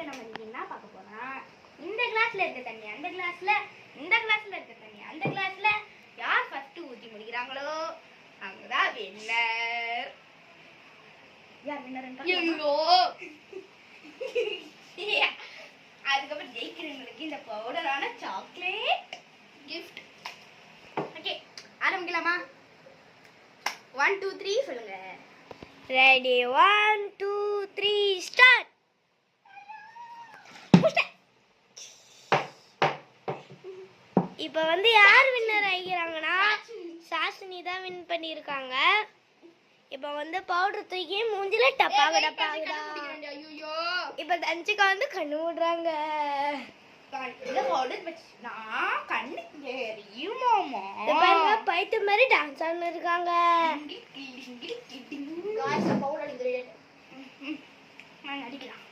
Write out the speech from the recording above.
வீடியோல நம்ம என்ன பார்க்க போறோம், இந்த கிளாஸ்ல இருக்க தண்ணி அந்த கிளாஸ்ல, இந்த கிளாஸ்ல இருக்க தண்ணி அந்த கிளாஸ்ல யார் ஃபர்ஸ்ட் ஊத்தி முடிக்கிறாங்களோ அவங்கதான் வின்னர். யார் வின்னர்? எல்லோ. அதுக்கப்புறம் ஜெயிக்கிறவங்களுக்கு இந்த பவுடரான சாக்லேட் கிஃப்ட். ஓகே, ஆரம்பிக்கலாமா? 1 2 3 சொல்லுங்க. Ready 1 2 3 start. இப்போ யார் வின்னர் ஆகிக்கிறாங்கன்னா சாசினி தான் வின் பண்ணியிருக்காங்க. இப்போ பவுடர் தூக்கி மூஞ்சில டப்பாக டப்பாகுதா. இப்போ தஞ்சிக்கா கண்ணு மூடுறாங்க. பைட்டு மாதிரி டான்ஸ் ஆடினு இருக்காங்க. அடிக்கலாம்.